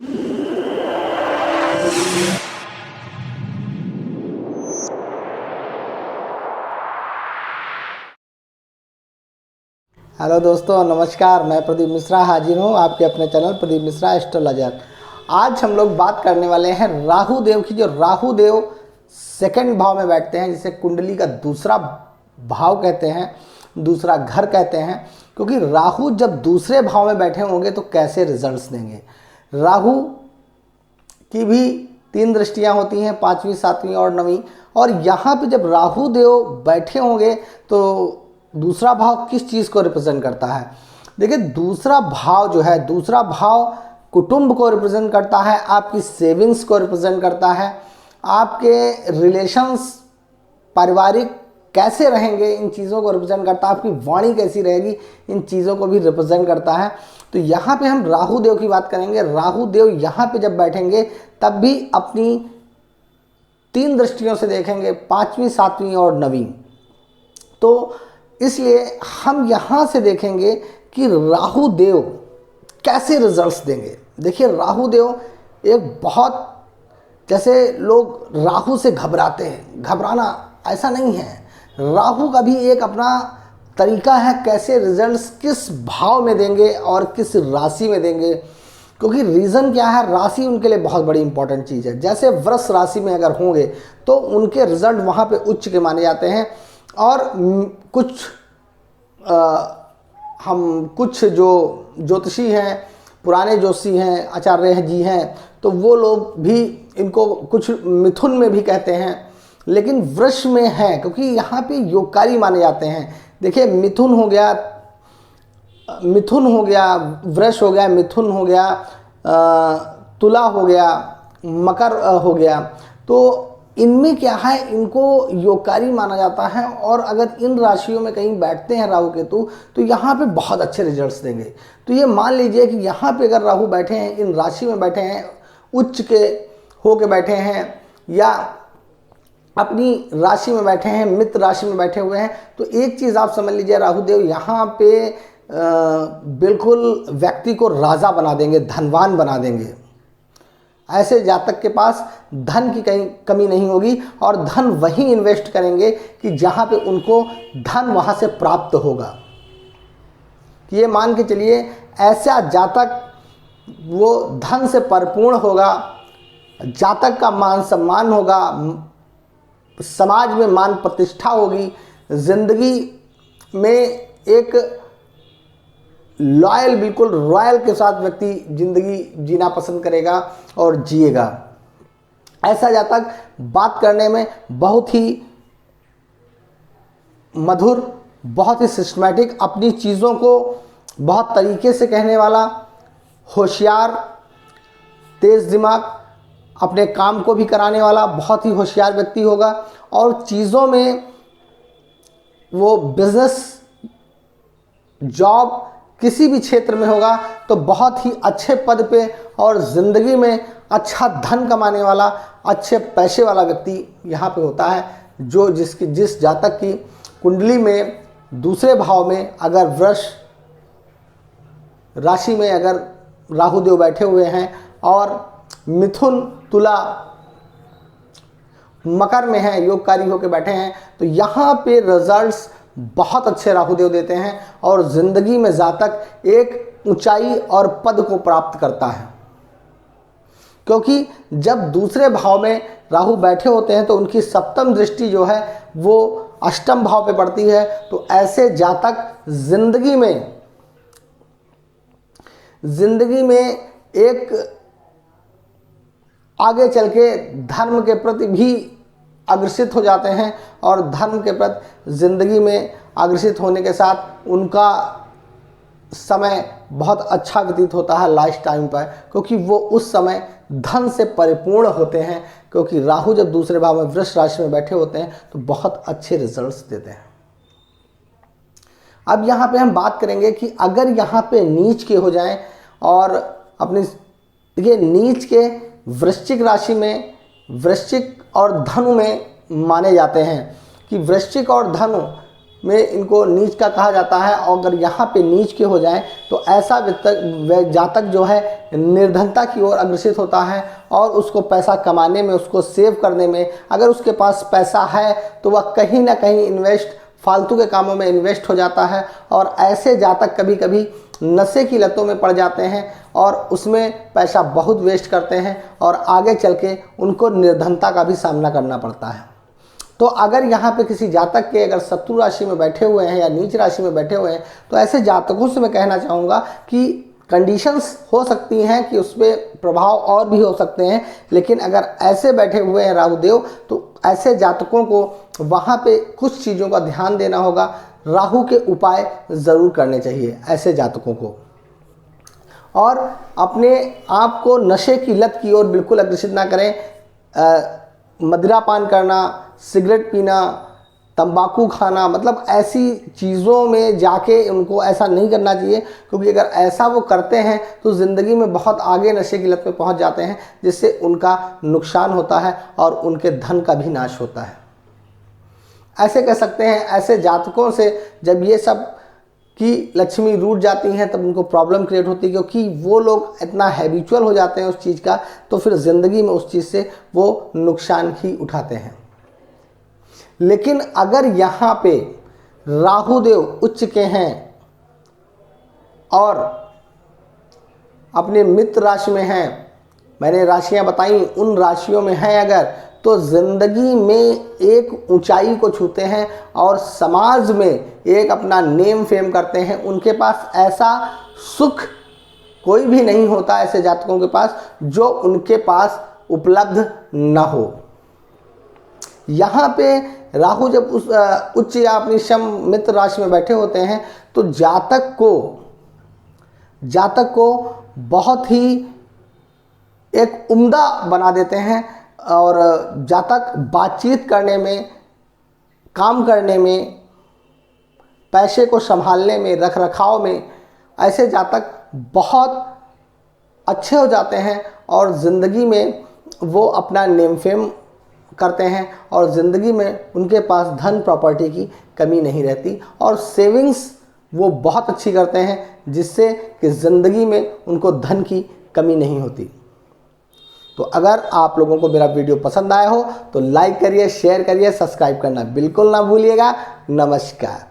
Hello दोस्तों, नमस्कार। मैं प्रदीप मिश्रा हाजिर हूँ आपके अपने चैनल प्रदीप मिश्रा एस्ट्रोलॉजर। आज हम लोग बात करने वाले हैं राहु देव की। जो राहु देव सेकंड भाव में बैठते हैं, जिसे कुंडली का दूसरा भाव कहते हैं, दूसरा घर कहते हैं। क्योंकि राहु जब दूसरे भाव में बैठे होंगे तो कैसे रिजल्ट्स देंगे। राहु की भी 3 दृष्टियां होती हैं, 5वीं, 7वीं और 9वीं। और यहाँ पे जब राहु देव बैठे होंगे तो दूसरा भाव किस चीज़ को रिप्रेजेंट करता है। देखिए, दूसरा भाव जो है, दूसरा भाव कुटुंब को रिप्रेजेंट करता है, आपकी सेविंग्स को रिप्रेजेंट करता है, आपके रिलेशंस पारिवारिक कैसे रहेंगे इन चीज़ों को रिप्रेजेंट करता है, आपकी वाणी कैसी रहेगी इन चीज़ों को भी रिप्रेजेंट करता है। तो यहाँ पे हम राहु देव की बात करेंगे। राहु देव यहाँ पे जब बैठेंगे तब भी अपनी 3 दृष्टियों से देखेंगे, 5वीं, 7वीं और 9वीं। तो इसलिए हम यहाँ से देखेंगे कि राहु देव कैसे रिजल्ट्स देंगे। देखिए, राहु देव एक बहुत, जैसे लोग राहु से घबराते हैं, घबराना ऐसा नहीं है। राहु का भी एक अपना तरीका है कैसे रिजल्ट्स किस भाव में देंगे और किस राशि में देंगे। क्योंकि रीज़न क्या है, राशि उनके लिए बहुत बड़ी इंपॉर्टेंट चीज़ है। जैसे वृष राशि में अगर होंगे तो उनके रिजल्ट वहाँ पे उच्च के माने जाते हैं। और कुछ जो ज्योतिषी हैं, पुराने ज्योतिषी हैं, आचार्य जी हैं, तो वो लोग भी इनको कुछ मिथुन में भी कहते हैं, लेकिन वृष में है क्योंकि यहाँ पे योगकारी माने जाते हैं। देखिए, मिथुन हो गया, वृष हो गया, मिथुन हो गया, तुला हो गया, मकर हो गया। तो इनमें क्या है, इनको योगकारी माना जाता है। और अगर इन राशियों में कहीं बैठते हैं राहु केतु तो यहाँ पे बहुत अच्छे रिजल्ट्स देंगे। तो ये मान लीजिए कि यहाँ पे अगर राहु बैठे हैं, इन राशि में बैठे हैं, उच्च के हो के बैठे हैं, या अपनी राशि में बैठे हैं, मित्र राशि में बैठे हुए हैं, तो एक चीज़ आप समझ लीजिए, राहु देव यहाँ पे बिल्कुल व्यक्ति को राजा बना देंगे, धनवान बना देंगे। ऐसे जातक के पास धन की कहीं कमी नहीं होगी और धन वहीं इन्वेस्ट करेंगे कि जहाँ पे उनको धन वहाँ से प्राप्त होगा। ये मान के चलिए, ऐसा जातक वो धन से परिपूर्ण होगा, जातक का मान सम्मान होगा, समाज में मान प्रतिष्ठा होगी, जिंदगी में एक लॉयल, बिल्कुल रॉयल के साथ व्यक्ति जिंदगी जीना पसंद करेगा और जिएगा। ऐसा जातक बात करने में बहुत ही मधुर, बहुत ही सिस्टमैटिक, अपनी चीज़ों को बहुत तरीके से कहने वाला, होशियार, तेज दिमाग, अपने काम को भी कराने वाला बहुत ही होशियार व्यक्ति होगा। और चीज़ों में वो बिजनेस, जॉब, किसी भी क्षेत्र में होगा तो बहुत ही अच्छे पद पे और ज़िंदगी में अच्छा धन कमाने वाला, अच्छे पैसे वाला व्यक्ति यहाँ पे होता है। जो जिस जातक की कुंडली में दूसरे भाव में अगर वृष राशि में अगर राहु देव बैठे हुए हैं और मिथुन, तुला, मकर में है, योगकारी होकर बैठे हैं, तो यहाँ पे रिजल्ट्स बहुत अच्छे राहुदेव देते हैं और ज़िंदगी में जातक एक ऊंचाई और पद को प्राप्त करता है। क्योंकि जब दूसरे भाव में राहु बैठे होते हैं तो उनकी 7वीं दृष्टि जो है वो 8वें भाव पे पड़ती है। तो ऐसे जातक जिंदगी में एक आगे चल के धर्म के प्रति भी अग्रसित हो जाते हैं और धर्म के प्रति ज़िंदगी में अग्रसित होने के साथ उनका समय बहुत अच्छा व्यतीत होता है लाइफ टाइम पर, क्योंकि वो उस समय धन से परिपूर्ण होते हैं। क्योंकि राहु जब दूसरे भाव में वृष राशि में बैठे होते हैं तो बहुत अच्छे रिजल्ट्स देते हैं। अब यहाँ पे हम बात करेंगे कि अगर यहाँ पे नीच के हो जाएं और अपनी, देखिए, नीच के वृश्चिक राशि में, वृश्चिक और धनु में माने जाते हैं कि वृश्चिक और धनु में इनको नीच का कहा जाता है, और अगर यहाँ पे नीच के हो जाएं तो ऐसा जातक जो है निर्धनता की ओर अग्रसित होता है, और उसको पैसा कमाने में, उसको सेव करने में, अगर उसके पास पैसा है तो वह कहीं ना कहीं फालतू के कामों में इन्वेस्ट हो जाता है, और ऐसे जातक कभी कभी नशे की लतों में पड़ जाते हैं और उसमें पैसा बहुत वेस्ट करते हैं, और आगे चल के उनको निर्धनता का भी सामना करना पड़ता है। तो अगर यहाँ पे किसी जातक के अगर शत्रु राशि में बैठे हुए हैं या नीच राशि में बैठे हुए हैं, तो ऐसे जातकों से मैं कहना चाहूँगा कि कंडीशंस हो सकती हैं कि उस पर प्रभाव और भी हो सकते हैं, लेकिन अगर ऐसे बैठे हुए हैं राहु देव, तो ऐसे जातकों को वहाँ पे कुछ चीज़ों का ध्यान देना होगा। राहु के उपाय ज़रूर करने चाहिए ऐसे जातकों को, और अपने आप को नशे की लत की ओर बिल्कुल अग्रसित ना करें। मदिरा पान करना, सिगरेट पीना, तंबाकू खाना, मतलब ऐसी चीज़ों में जाके उनको ऐसा नहीं करना चाहिए, क्योंकि अगर ऐसा वो करते हैं तो ज़िंदगी में बहुत आगे नशे की लत में पहुंच जाते हैं, जिससे उनका नुकसान होता है और उनके धन का भी नाश होता है। ऐसे कह सकते हैं, ऐसे जातकों से जब ये सब की लक्ष्मी रूठ जाती हैं तब उनको प्रॉब्लम क्रिएट होती है, क्योंकि वो लोग इतना हैबिचुअल हो जाते हैं उस चीज़ का, तो फिर ज़िंदगी में उस चीज़ से वो नुकसान ही उठाते हैं। लेकिन अगर यहाँ पे राहु देव उच्च के हैं और अपने मित्र राशि में हैं, मैंने राशियाँ बताई, उन राशियों में हैं अगर, तो ज़िंदगी में एक ऊंचाई को छूते हैं और समाज में एक अपना नेम फेम करते हैं। उनके पास ऐसा सुख कोई भी नहीं होता ऐसे जातकों के पास जो उनके पास उपलब्ध न हो। यहाँ पे राहु जब उस उच्च या अपनी सम मित्र राशि में बैठे होते हैं तो जातक को बहुत ही एक उम्दा बना देते हैं, और जातक बातचीत करने में, काम करने में, पैसे को संभालने में, रख रखाव में, ऐसे जातक बहुत अच्छे हो जाते हैं और ज़िंदगी में वो अपना नेम फेम करते हैं, और ज़िंदगी में उनके पास धन प्रॉपर्टी की कमी नहीं रहती, और सेविंग्स वो बहुत अच्छी करते हैं, जिससे कि ज़िंदगी में उनको धन की कमी नहीं होती। तो अगर आप लोगों को मेरा वीडियो पसंद आया हो तो लाइक करिए, शेयर करिए, सब्सक्राइब करना बिल्कुल ना भूलिएगा। नमस्कार।